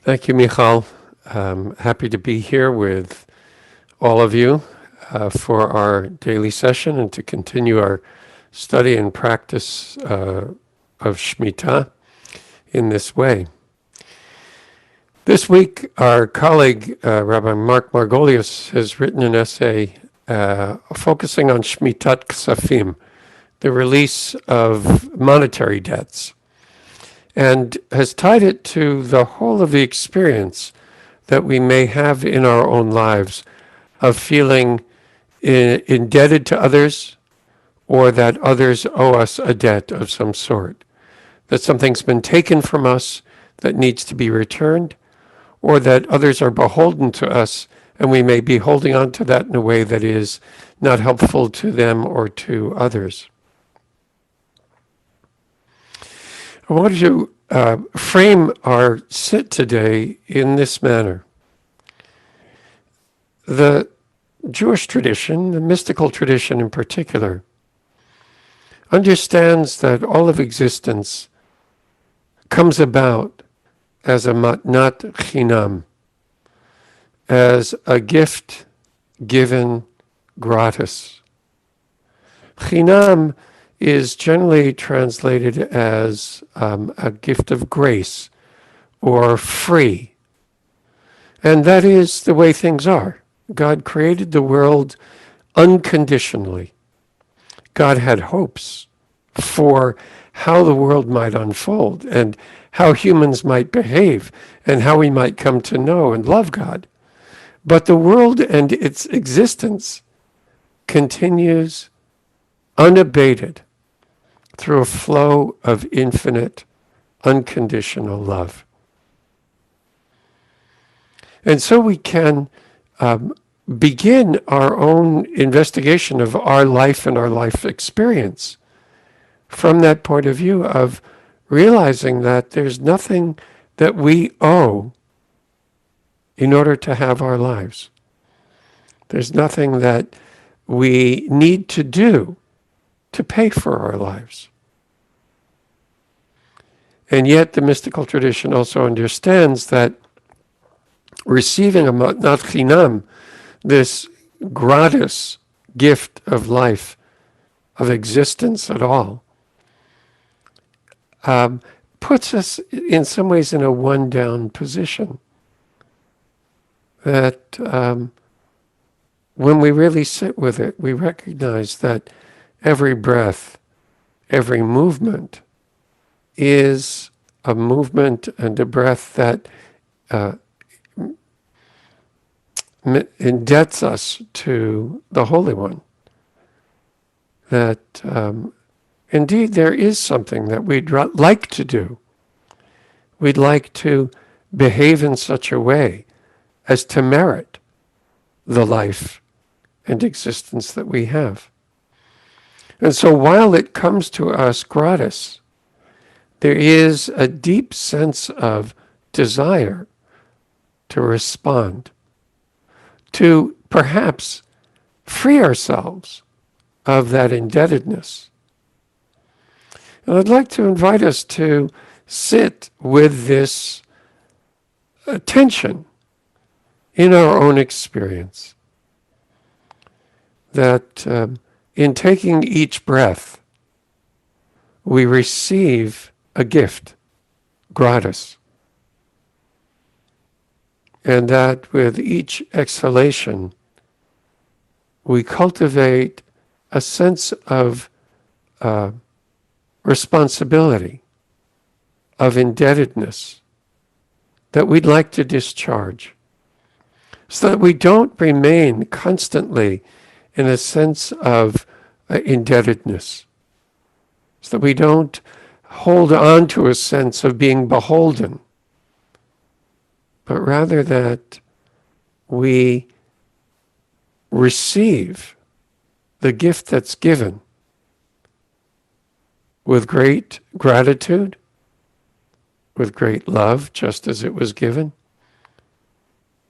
Thank you, Michal. Happy to be here with all of you for our daily session and to continue our study and practice of Shemitah in this way. This week, our colleague, Rabbi Mark Margolius, has written an essay focusing on Shmitat Ksafim, the release of monetary debts, and has tied it to the whole of the experience that we may have in our own lives of feeling indebted to others or that others owe us a debt of some sort, that something's been taken from us that needs to be returned, or that others are beholden to us and we may be holding on to that in a way that is not helpful to them or to others. I want to frame our sit today in this manner. The Jewish tradition, the mystical tradition in particular, understands that all of existence comes about as a matnat chinam, as a gift given gratis. Chinam is generally translated as a gift of grace or free. And that is the way things are. God created the world unconditionally. God had hopes for how the world might unfold and how humans might behave and how we might come to know and love God. But the world and its existence continues unabated through a flow of infinite, unconditional love. And so we can begin our own investigation of our life and our life experience from that point of view of realizing that there's nothing that we owe in order to have our lives. There's nothing that we need to do to pay for our lives. And yet the mystical tradition also understands that receiving a matnat chinam, this gratis gift of life, of existence at all, puts us in some ways in a one-down position. That when we really sit with it, we recognize that every breath, every movement is a movement and a breath that indebts us to the Holy One. That indeed there is something that we'd like to do. We'd like to behave in such a way as to merit the life and existence that we have. And so while it comes to us gratis, there is a deep sense of desire to respond, to perhaps free ourselves of that indebtedness. And I'd like to invite us to sit with this tension in our own experience. That in taking each breath, we receive a gift, gratis. And that with each exhalation, we cultivate a sense of responsibility, of indebtedness that we'd like to discharge, so that we don't remain constantly in a sense of indebtedness, so that we don't hold on to a sense of being beholden, but rather that we receive the gift that's given with great gratitude, with great love, just as it was given.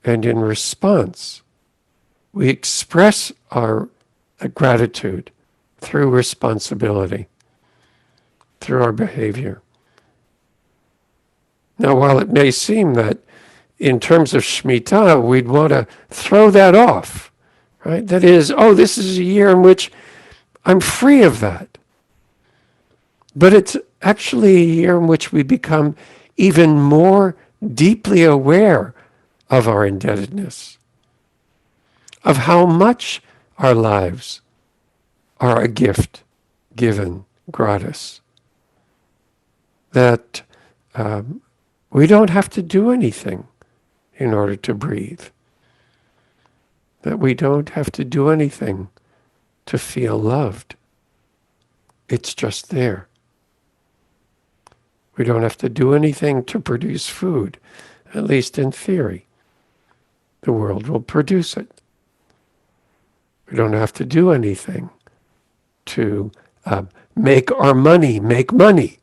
And in response, we express our gratitude through responsibility, through our behavior. Now, while it may seem that in terms of Shemitah, we'd want to throw that off, right? That is, oh, this is a year in which I'm free of that. But it's actually a year in which we become even more deeply aware of our indebtedness, of how much our lives are a gift given gratis, that we don't have to do anything in order to breathe, that we don't have to do anything to feel loved. It's just there. We don't have to do anything to produce food, at least in theory. The world will produce it. We don't have to do anything to make our money make money.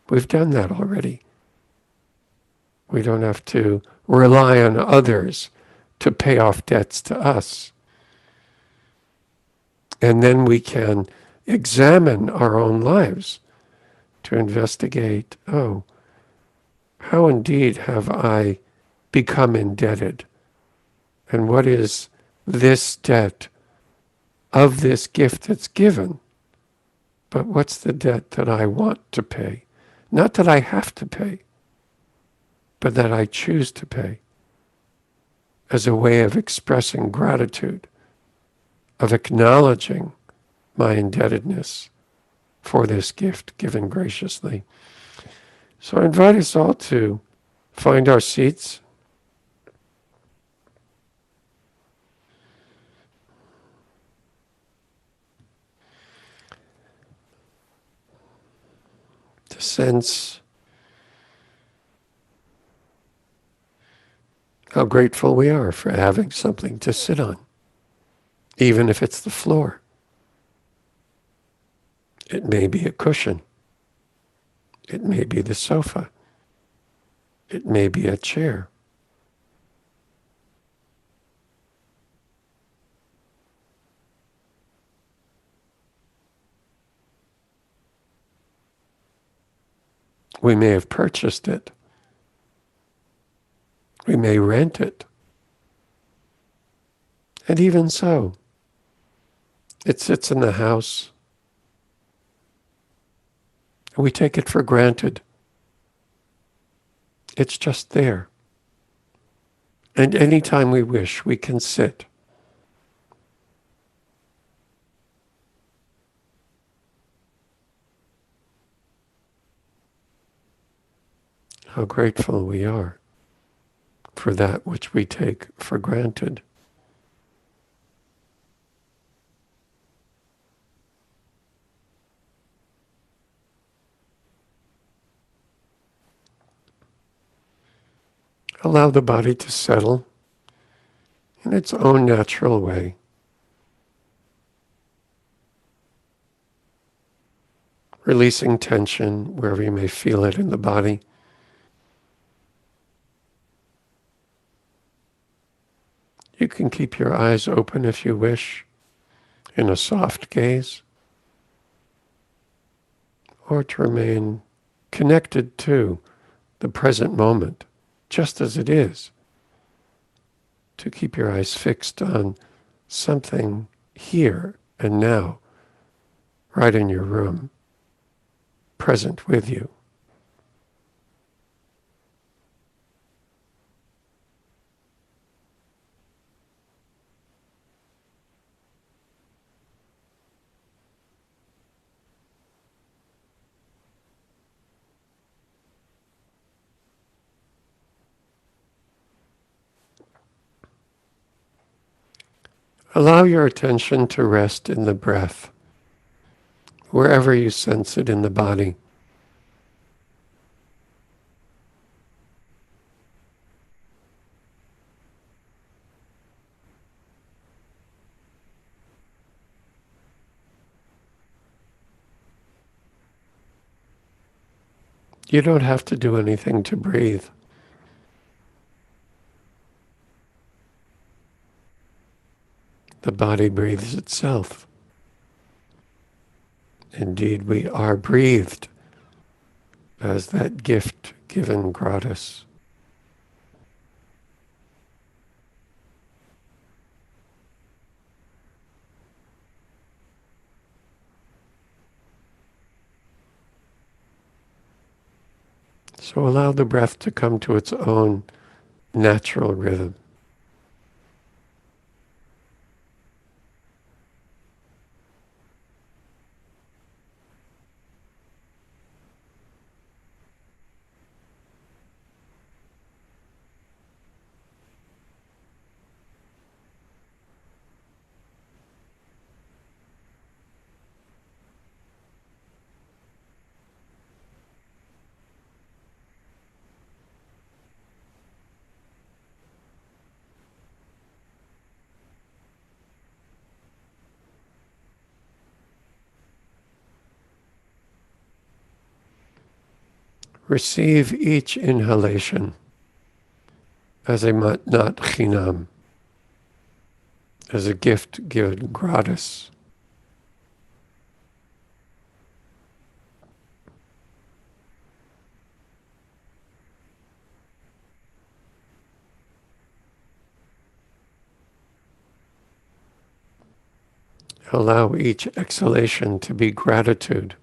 We've done that already. We don't have to rely on others to pay off debts to us. And then we can examine our own lives to investigate, oh, how indeed have I become indebted? And what is this debt of this gift that's given? But what's the debt that I want to pay? Not that I have to pay, but that I choose to pay as a way of expressing gratitude, of acknowledging my indebtedness for this gift given graciously. So I invite us all to find our seats. To sense how grateful we are for having something to sit on, even if it's the floor. It may be a cushion. It may be the sofa. It may be a chair. We may have purchased it. We may rent it. And even so, it sits in the house. And we take it for granted. It's just there. And anytime we wish, we can sit. How grateful we are for that which we take for granted. Allow the body to settle in its own natural way. Releasing tension wherever you may feel it in the body. You can keep your eyes open if you wish, in a soft gaze, or to remain connected to the present moment, just as it is. To keep your eyes fixed on something here and now, right in your room, present with you. Allow your attention to rest in the breath, wherever you sense it in the body. You don't have to do anything to breathe. The body breathes itself. Indeed, we are breathed as that gift given gratis. So allow the breath to come to its own natural rhythm. Receive each inhalation as a matnat chinam, as a gift given gratis. Allow each exhalation to be gratitude.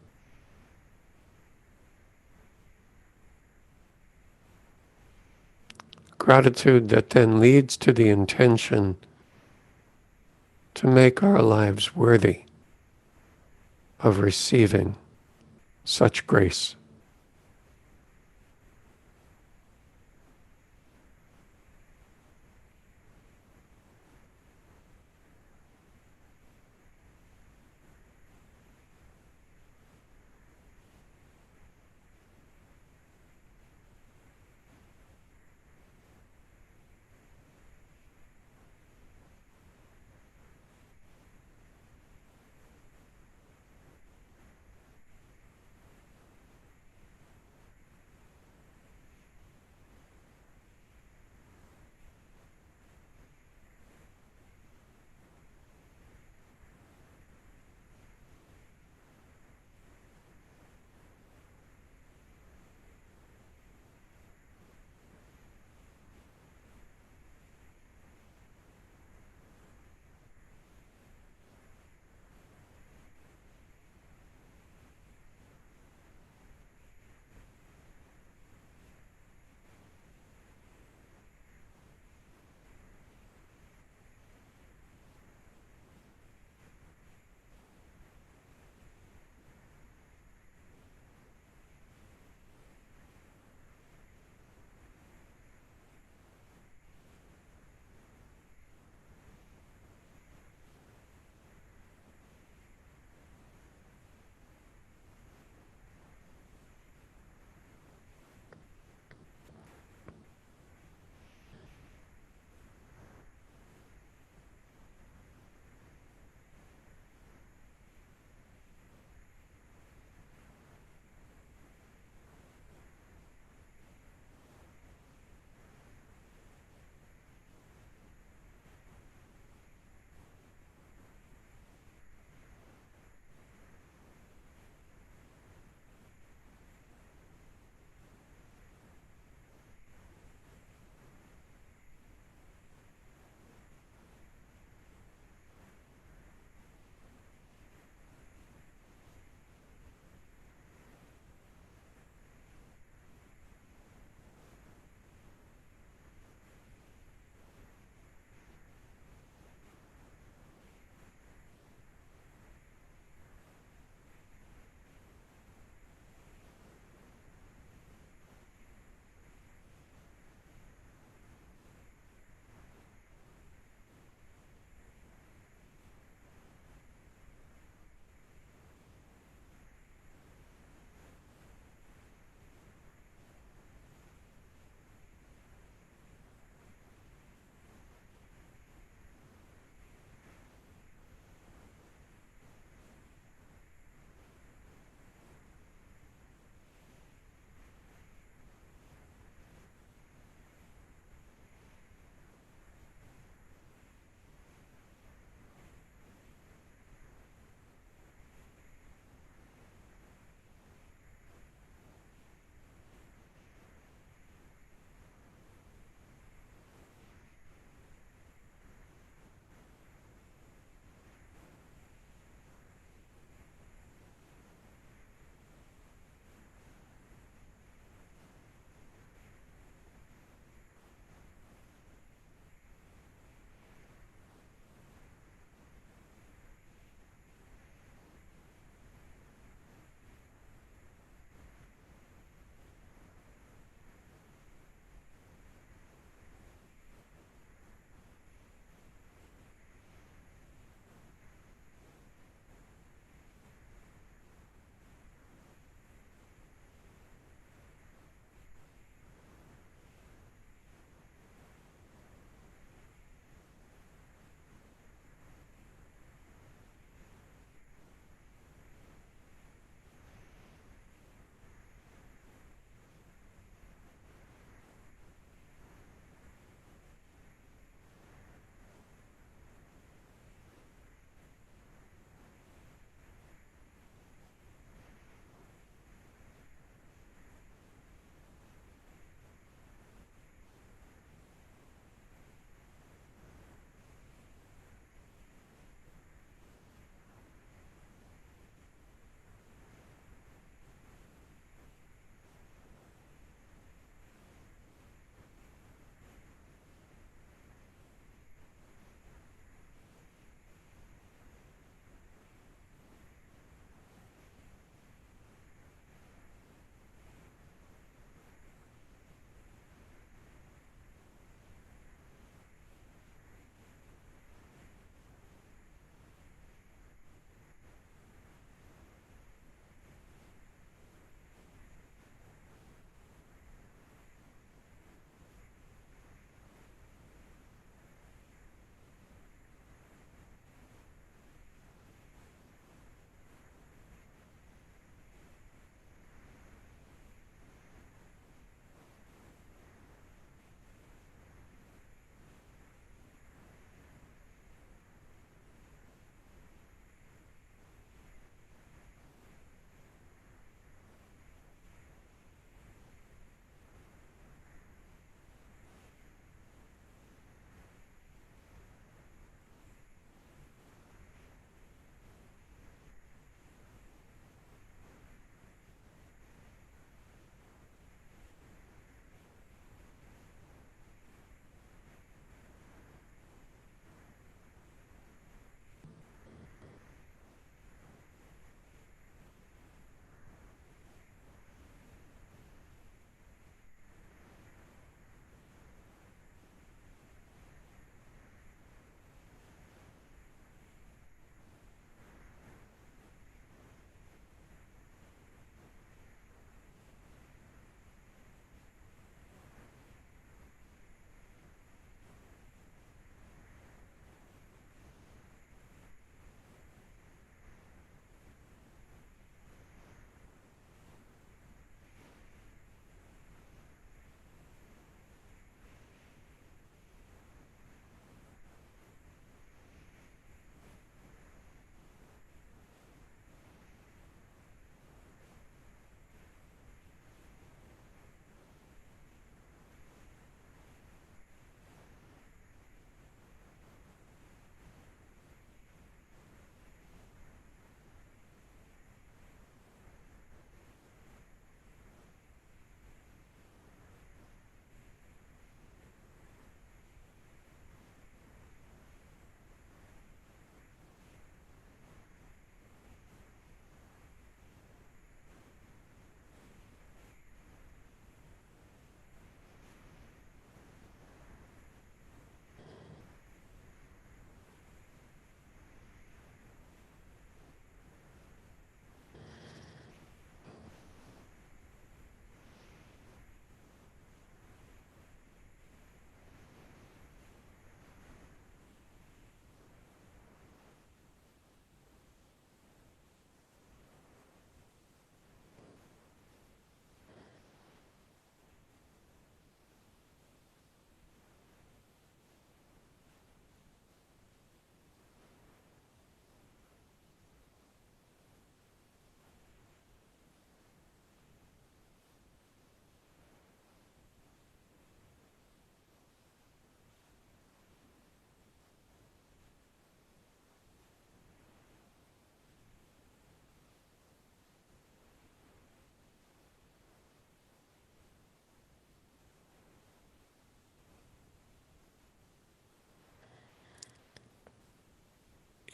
Gratitude that then leads to the intention to make our lives worthy of receiving such grace.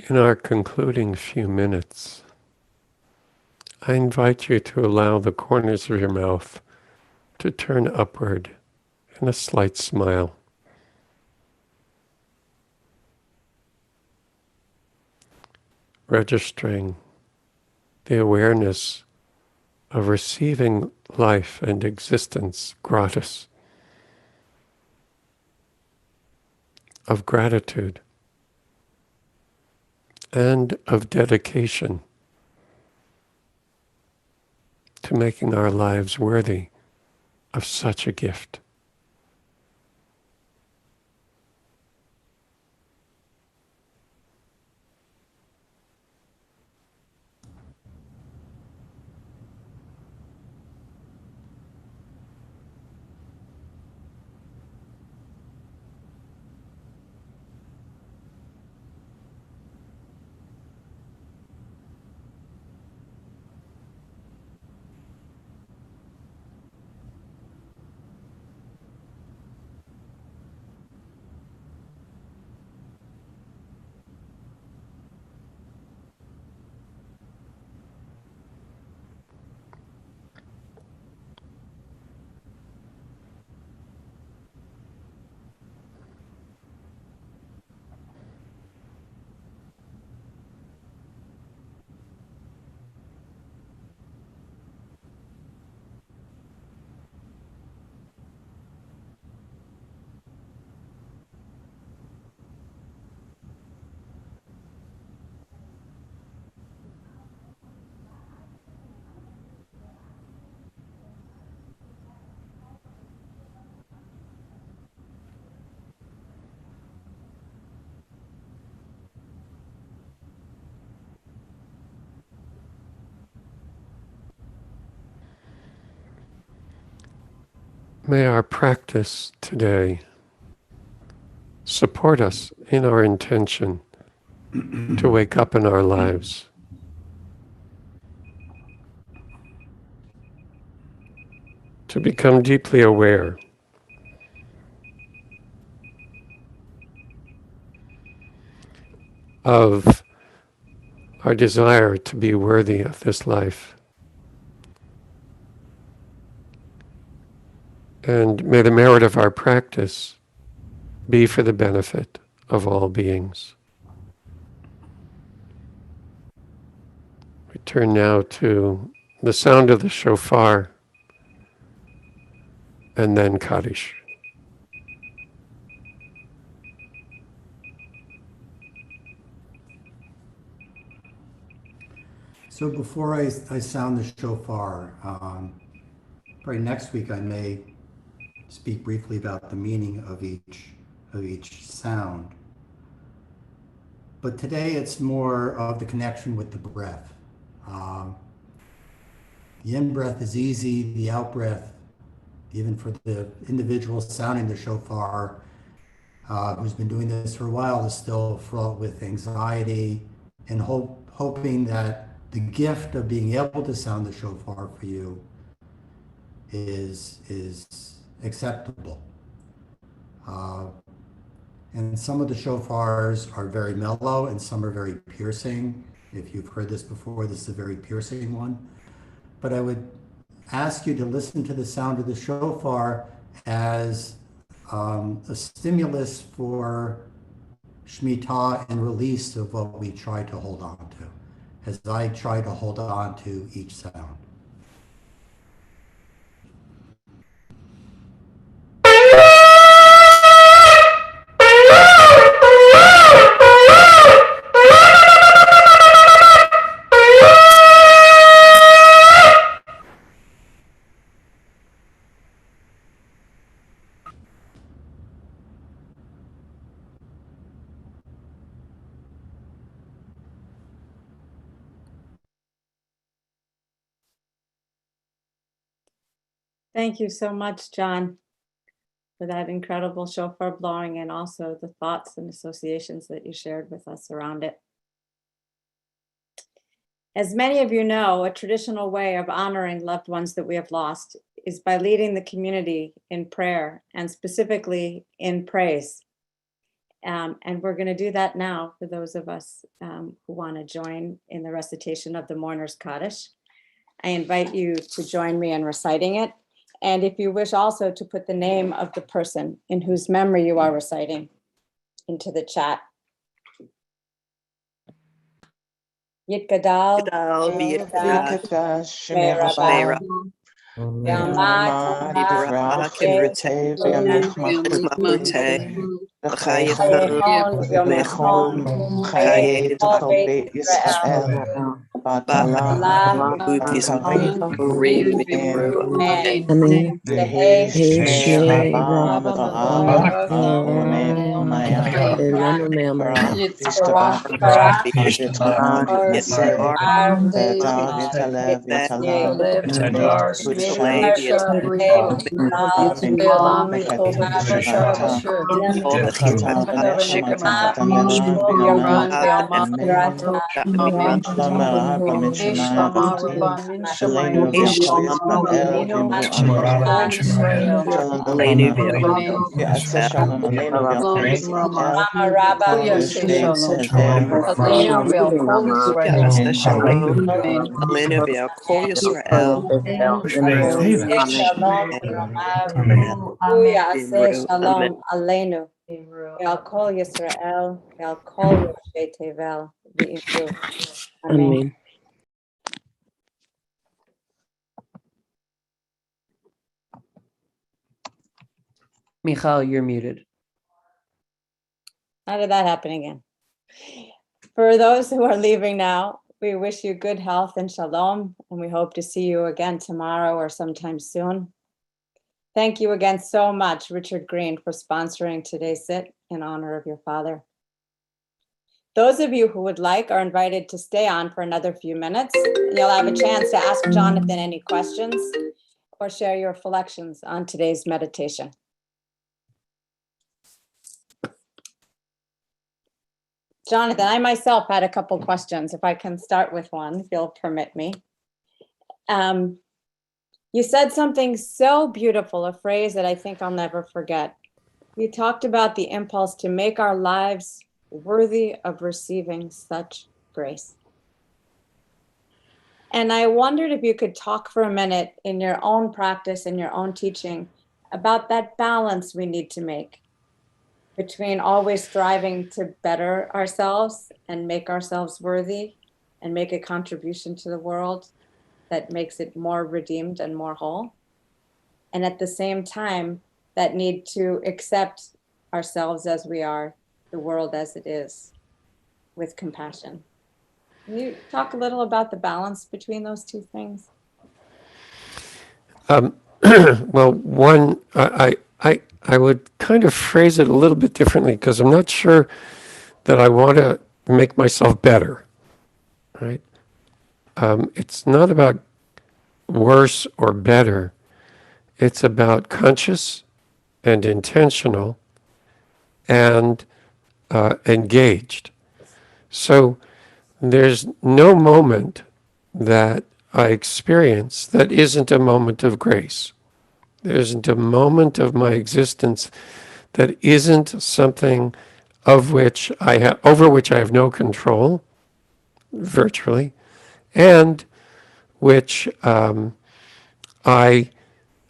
In our concluding few minutes, I invite you to allow the corners of your mouth to turn upward in a slight smile. Registering the awareness of receiving life and existence gratis, of gratitude, and of dedication to making our lives worthy of such a gift. May our practice today support us in our intention to wake up in our lives, to become deeply aware of our desire to be worthy of this life. And may the merit of our practice be for the benefit of all beings. We turn now to the sound of the shofar and then Kaddish. So before I sound the shofar, probably next week I may speak briefly about the meaning of each sound. But today it's more of the connection with the breath. The in-breath is easy, the out-breath, even for the individual sounding the shofar, who's been doing this for a while, is still fraught with anxiety and hoping that the gift of being able to sound the shofar for you is acceptable. And some of the shofars are very mellow and some are very piercing. If you've heard this before, this is a very piercing one. But I would ask you to listen to the sound of the shofar as a stimulus for Shemitah and release of what we try to hold on to, as I try to hold on to each sound. Thank you so much, John, for that incredible shofar blowing and also the thoughts and associations that you shared with us around it. As many of you know, a traditional way of honoring loved ones that we have lost is by leading the community in prayer and specifically in praise. And we're going to do that now for those of us who want to join in the recitation of the Mourner's Kaddish. I invite you to join me in reciting it. And if you wish also to put the name of the person in whose memory you are reciting into the chat. Yitgadal, May Rabbi, Yamad, Chayehon, Yomechon, Chayeh, all Beit Israel, Ba'alah, Yomechon, Amen. Tehei, Shmei Yitzhak, Barak, Mama Rabba, Say shalom, Uya, say shalom aleinu, Ve'al kol Yisrael, ve'al kol Yoshei Tevel, v'imru. Amen. Michal, you're muted. How did that happen again? For those who are leaving now, we wish you good health and shalom, and we hope to see you again tomorrow or sometime soon. Thank you again so much, Richard Green, for sponsoring today's sit in honor of your father. Those of you who would like are invited to stay on for another few minutes. You'll have a chance to ask Jonathan any questions or share your reflections on today's meditation. Jonathan, I myself had a couple questions, if I can start with one, if you'll permit me. You said something so beautiful, a phrase that I think I'll never forget. You talked about the impulse to make our lives worthy of receiving such grace. And I wondered if you could talk for a minute in your own practice, in your own teaching, about that balance we need to make between always striving to better ourselves and make ourselves worthy and make a contribution to the world that makes it more redeemed and more whole. And at the same time, that need to accept ourselves as we are, the world as it is, with compassion. Can you talk a little about the balance between those two things? Well, one, I would kind of phrase it a little bit differently because I'm not sure that I want to make myself better, right? It's not about worse or better. It's about conscious and intentional and engaged. So there's no moment that I experience that isn't a moment of grace. There isn't a moment of my existence that isn't something of which over which I have no control, virtually, and which I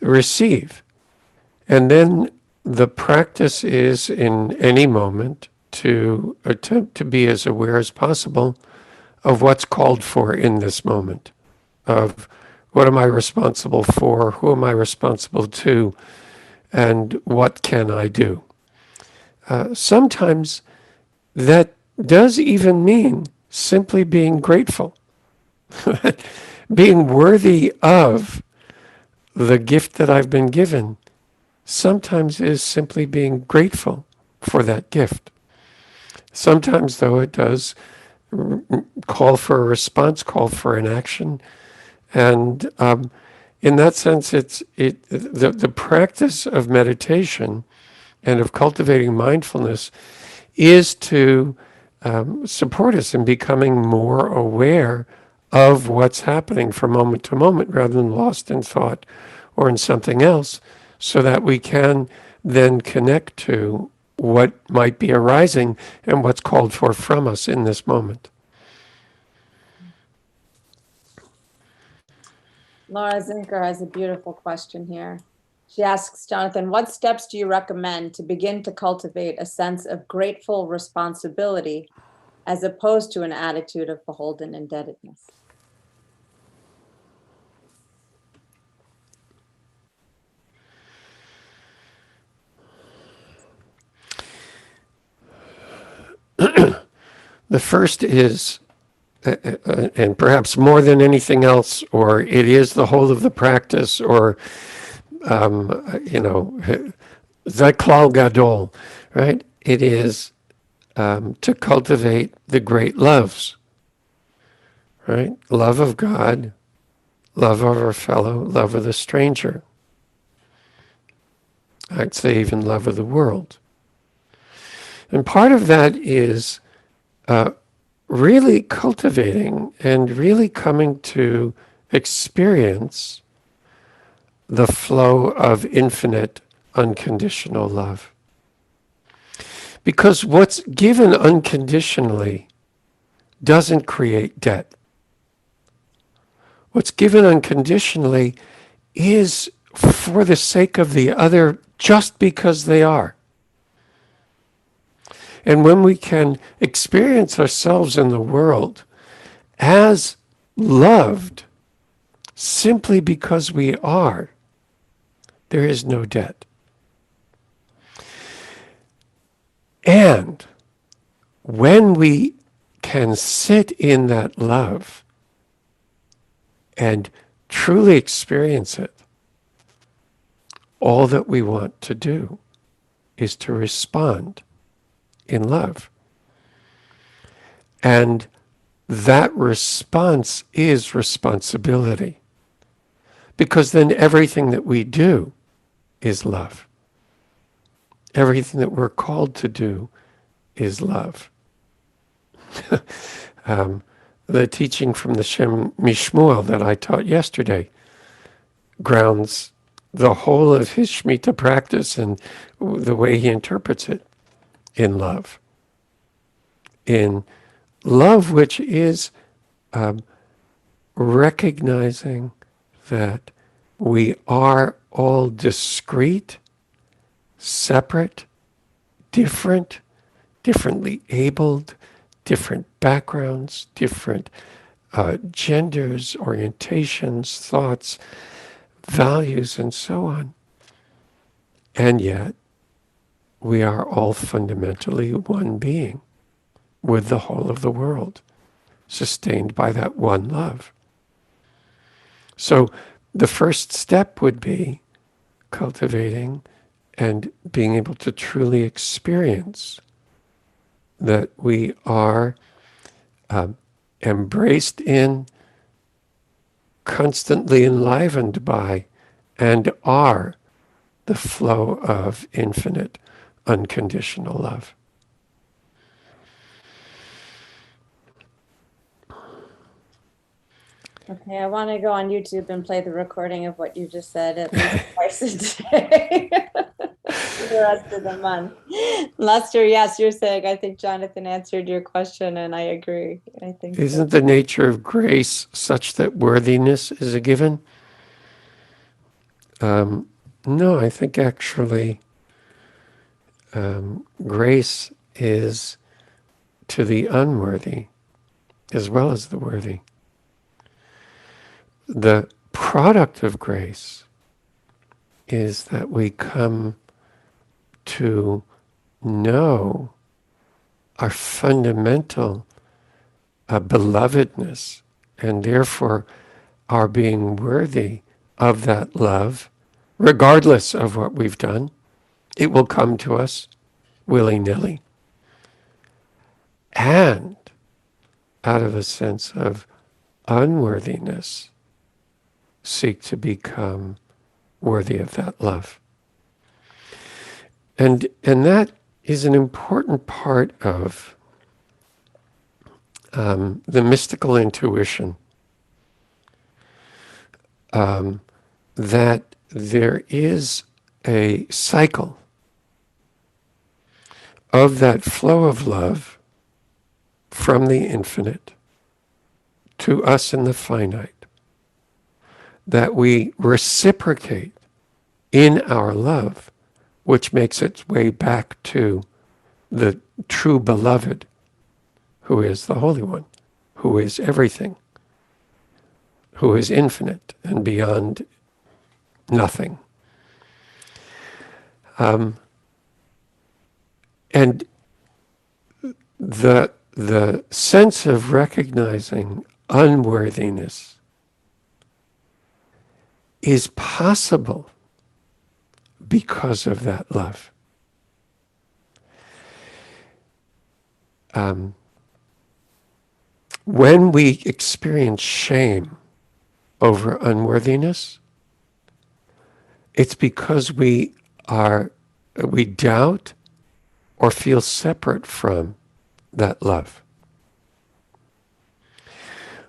receive. And then the practice is in any moment to attempt to be as aware as possible of what's called for in this moment, of what am I responsible for, who am I responsible to, and what can I do. Sometimes that does even mean simply being grateful, being worthy of the gift that I've been given. Sometimes is simply being grateful for that gift. Sometimes, though, it does call for a response, call for an action. And in that sense, the practice of meditation and of cultivating mindfulness is to support us in becoming more aware of what's happening from moment to moment rather than lost in thought or in something else, so that we can then connect to what might be arising and what's called for from us in this moment. Laura Zinker has a beautiful question here. She asks, Jonathan, what steps do you recommend to begin to cultivate a sense of grateful responsibility as opposed to an attitude of beholden indebtedness? The first is, and perhaps more than anything else, or it is the whole of the practice, or, Zaklal Gadol, right? It is to cultivate the great loves, right? Love of God, love of our fellow, love of the stranger. I'd say even love of the world. And part of that is really cultivating and really coming to experience the flow of infinite unconditional love. Because what's given unconditionally doesn't create debt. What's given unconditionally is for the sake of the other just because they are. And when we can experience ourselves in the world as loved simply because we are, there is no debt. And when we can sit in that love and truly experience it, all that we want to do is to respond in love. And that response is responsibility. Because then everything that we do is love. Everything that we're called to do is love. The teaching from the Shem Mishmuel that I taught yesterday grounds the whole of his Shemitah practice and the way he interprets it in love. In love, which is recognizing that we are all discrete, separate, different, differently abled, different backgrounds, different genders, orientations, thoughts, values, and so on. And yet, we are all fundamentally one being with the whole of the world, sustained by that one love. So the first step would be cultivating and being able to truly experience that we are embraced in, constantly enlivened by, and are the flow of infinite, unconditional love. Okay, I want to go on YouTube and play the recording of what you just said at least twice a day for the rest of the month. Lester, yes, you're saying, I think Jonathan answered your question, and I agree. I think so. Isn't the nature of grace such that worthiness is a given? No, I think actually grace is to the unworthy as well as the worthy. The product of grace is that we come to know our fundamental belovedness and therefore our being worthy of that love, regardless of what we've done. It will come to us willy-nilly. And out of a sense of unworthiness, seek to become worthy of that love. And that is an important part of the mystical intuition, that there is a cycle of that flow of love from the infinite to us in the finite, that we reciprocate in our love, which makes its way back to the true beloved, who is the Holy One, who is everything, who is infinite and beyond nothing. And the sense of recognizing unworthiness is possible because of that love. When we experience shame over unworthiness, it's because we doubt or feel separate from that love.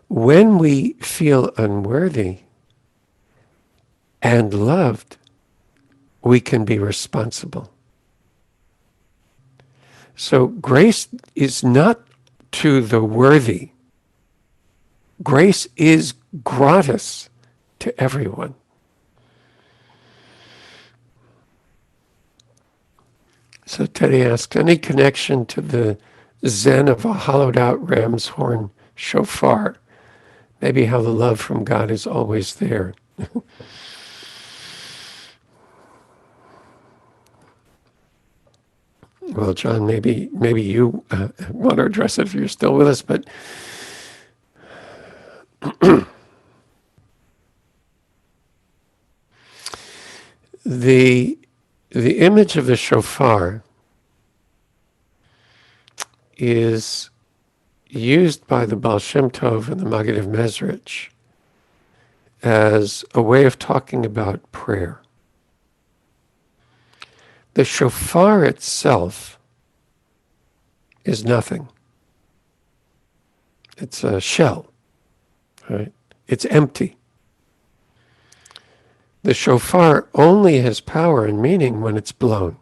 When we feel unworthy and loved, we can be responsible. So grace is not to the worthy. Grace is gratis to everyone. So Teddy asks, any connection to the Zen of a hollowed out ram's horn shofar? Maybe how the love from God is always there. Well, John, maybe you want to address it if you're still with us, but the image of the shofar is used by the Baal Shem Tov and the Maggid of Mezrich as a way of talking about prayer. The shofar itself is nothing. It's a shell, right? It's empty. The shofar only has power and meaning when it's blown.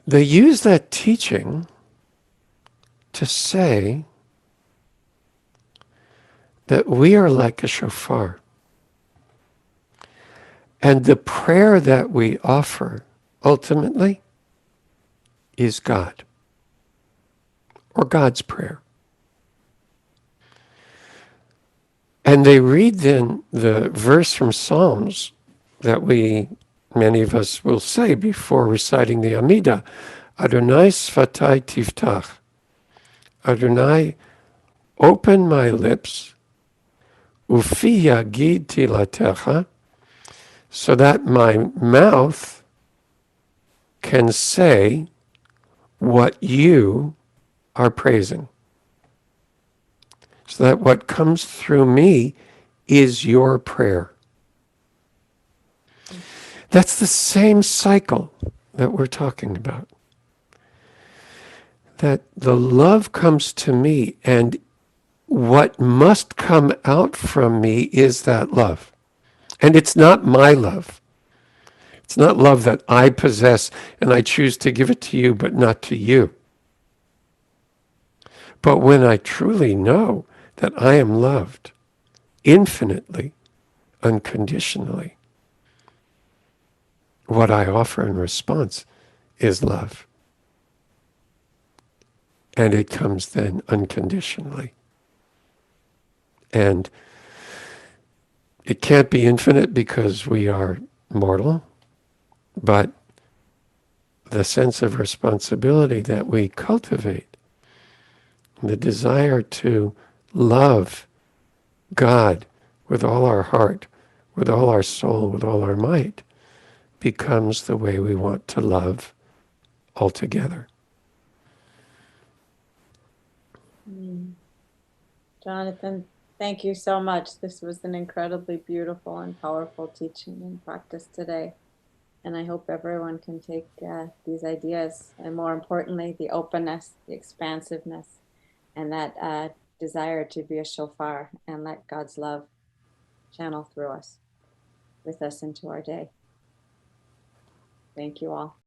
They use that teaching to say that we are like a shofar. And the prayer that we offer ultimately is God, or God's prayer. And they read then the verse from Psalms that many of us will say before reciting the Amidah, Adonai sfatai tiftach. Adonai, open my lips, ufi yagid tilatecha, so that my mouth can say what you are praising. So that what comes through me is your prayer. That's the same cycle that we're talking about. That the love comes to me, and what must come out from me is that love. And it's not my love. It's not love that I possess and I choose to give it to you, but not to you. But when I truly know that I am loved infinitely, unconditionally, what I offer in response is love. And it comes then unconditionally. And it can't be infinite because we are mortal, but the sense of responsibility that we cultivate, the desire to love God with all our heart, with all our soul, with all our might, becomes the way we want to love altogether. Jonathan, thank you so much. This was an incredibly beautiful and powerful teaching and practice today. And I hope everyone can take these ideas, and more importantly, the openness, the expansiveness, and that desire to be a shofar and let God's love channel through us, with us into our day. Thank you all.